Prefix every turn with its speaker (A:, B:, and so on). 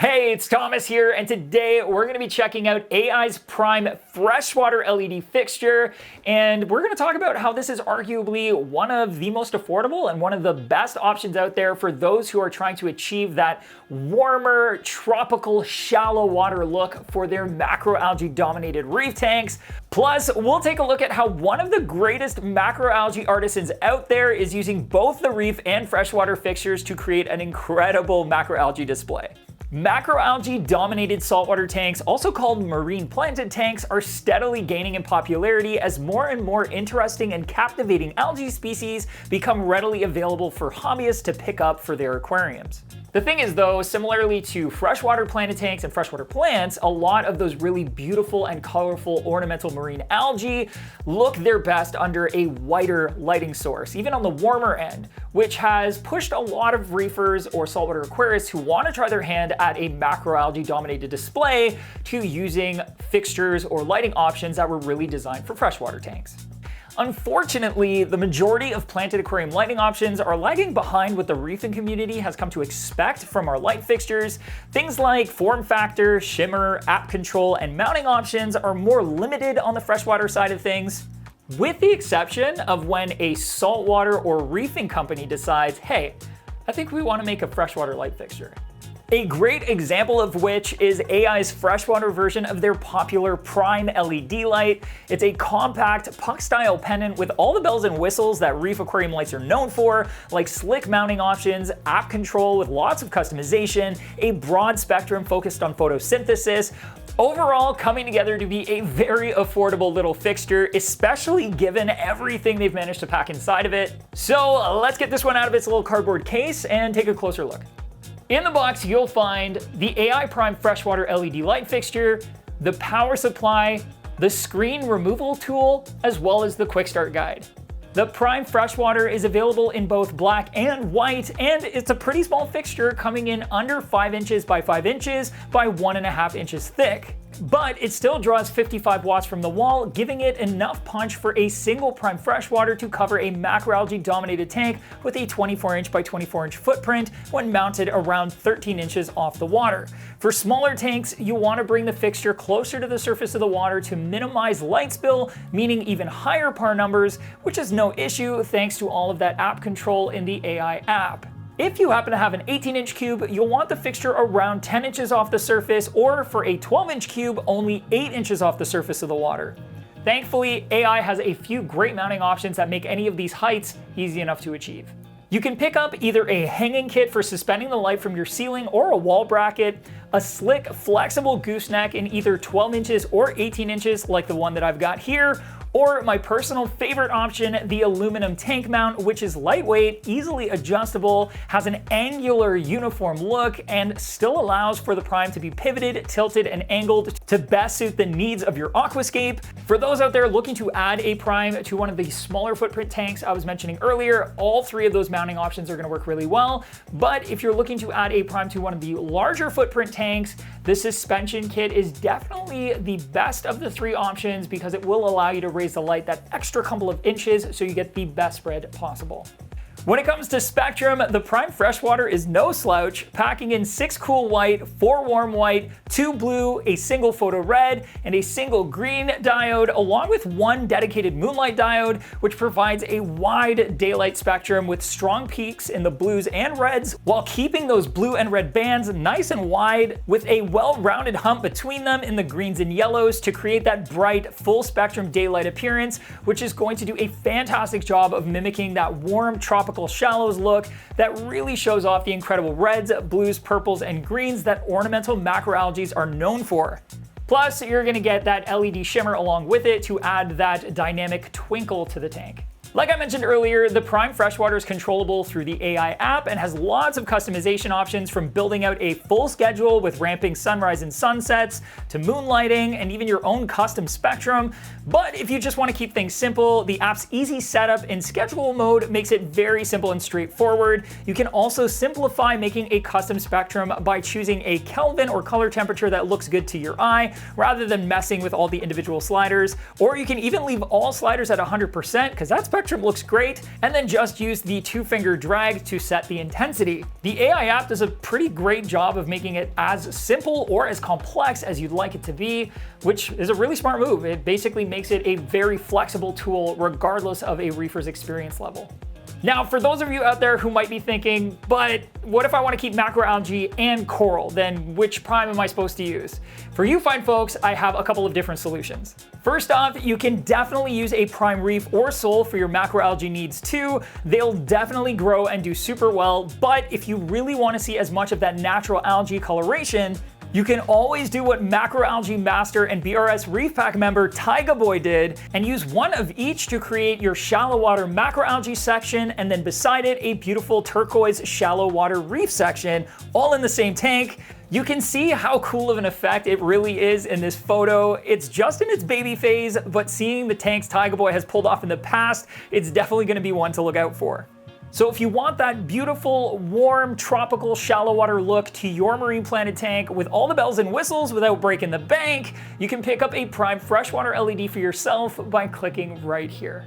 A: Hey, it's Thomas here, and today we're going to be checking out AI's Prime Freshwater LED fixture, and we're going to talk about how this is arguably one of the most affordable and one of the best options out there for those who are trying to achieve that warmer, tropical, shallow water look for their macroalgae dominated reef tanks. Plus, we'll take a look at how one of the greatest macroalgae artisans out there is using both the reef and freshwater fixtures to create an incredible macroalgae display. Macroalgae dominated saltwater tanks, also called marine planted tanks, are steadily gaining in popularity as more and more interesting and captivating algae species become readily available for hobbyists to pick up for their aquariums. The thing is though, similarly to freshwater planted tanks and freshwater plants, a lot of those really beautiful and colorful ornamental marine algae look their best under a whiter lighting source, even on the warmer end, which has pushed a lot of reefers or saltwater aquarists who want to try their hand at a macroalgae dominated display to using fixtures or lighting options that were really designed for freshwater tanks. Unfortunately, the majority of planted aquarium lighting options are lagging behind what the reefing community has come to expect from our light fixtures. Things like form factor, shimmer, app control, and mounting options are more limited on the freshwater side of things, with the exception of when a saltwater or reefing company decides, hey, I think we want to make a freshwater light fixture. A great example of which is AI's freshwater version of their popular Prime LED light. It's a compact puck-style pendant with all the bells and whistles that reef aquarium lights are known for, like slick mounting options, app control with lots of customization, a broad spectrum focused on photosynthesis, overall coming together to be a very affordable little fixture, especially given everything they've managed to pack inside of it. So let's get this one out of its little cardboard case and take a closer look. In the box, you'll find the AI Prime Freshwater LED light fixture, the power supply, the screen removal tool, as well as the quick start guide. The Prime Freshwater is available in both black and white, and it's a pretty small fixture coming in under 5 inches by 5 inches by 1.5 inches thick. But it still draws 55 watts from the wall, giving it enough punch for a single Prime Freshwater to cover a macroalgae dominated tank with a 24-inch by 24-inch footprint when mounted around 13 inches off the water. For smaller tanks, you want to bring the fixture closer to the surface of the water to minimize light spill, meaning even higher PAR numbers, which is no issue thanks to all of that app control in the AI app. If you happen to have an 18-inch cube, you'll want the fixture around 10 inches off the surface, or for a 12-inch cube, only 8 inches off the surface of the water. Thankfully, AI has a few great mounting options that make any of these heights easy enough to achieve. You can pick up either a hanging kit for suspending the light from your ceiling or a wall bracket, a slick, flexible gooseneck in either 12 inches or 18 inches like the one that I've got here, or my personal favorite option, the aluminum tank mount, which is lightweight, easily adjustable, has an angular uniform look, and still allows for the Prime to be pivoted, tilted, and angled to best suit the needs of your aquascape. For those out there looking to add a Prime to one of the smaller footprint tanks I was mentioning earlier, all three of those mounting options are going to work really well. But if you're looking to add a Prime to one of the larger footprint tanks, the suspension kit is definitely the best of the three options because it will allow you to raise the light that extra couple of inches so you get the best spread possible. When it comes to spectrum, the Prime Freshwater is no slouch, packing in 6 cool white, 4 warm white, 2 blue, a single photo red, and a single green diode, along with 1 dedicated moonlight diode, which provides a wide daylight spectrum with strong peaks in the blues and reds, while keeping those blue and red bands nice and wide, with a well-rounded hump between them in the greens and yellows to create that bright, full spectrum daylight appearance, which is going to do a fantastic job of mimicking that warm, tropical shallows look that really shows off the incredible reds, blues, purples, and greens that ornamental macroalgae are known for. Plus, you're going to get that LED shimmer along with it to add that dynamic twinkle to the tank. Like I mentioned earlier, the Prime Freshwater is controllable through the AI app and has lots of customization options, from building out a full schedule with ramping sunrise and sunsets to moonlighting and even your own custom spectrum. But if you just want to keep things simple, the app's easy setup in schedule mode makes it very simple and straightforward. You can also simplify making a custom spectrum by choosing a Kelvin or color temperature that looks good to your eye rather than messing with all the individual sliders. Or you can even leave all sliders at 100% because that's better spectrum looks great, and then just use the 2-finger drag to set the intensity. The AI app does a pretty great job of making it as simple or as complex as you'd like it to be, which is a really smart move. It basically makes it a very flexible tool regardless of a reefer's experience level. Now, for those of you out there who might be thinking, but what if I want to keep macroalgae and coral? Then which prime am I supposed to use? For you fine folks, I have a couple of different solutions. First off, you can definitely use a prime reef or sole for your macroalgae needs too. They'll definitely grow and do super well, but if you really want to see as much of that natural algae coloration, you can always do what Macroalgae Master and BRS Reef Pack member Taiga Boy did and use one of each to create your shallow water macroalgae section, and then beside it a beautiful turquoise shallow water reef section, all in the same tank. You can see how cool of an effect it really is in this photo. It's just in its baby phase, but seeing the tanks Taiga Boy has pulled off in the past, it's definitely going to be one to look out for. So if you want that beautiful, warm, tropical, shallow water look to your marine planet tank with all the bells and whistles without breaking the bank, you can pick up a Prime Freshwater LED for yourself by clicking right here.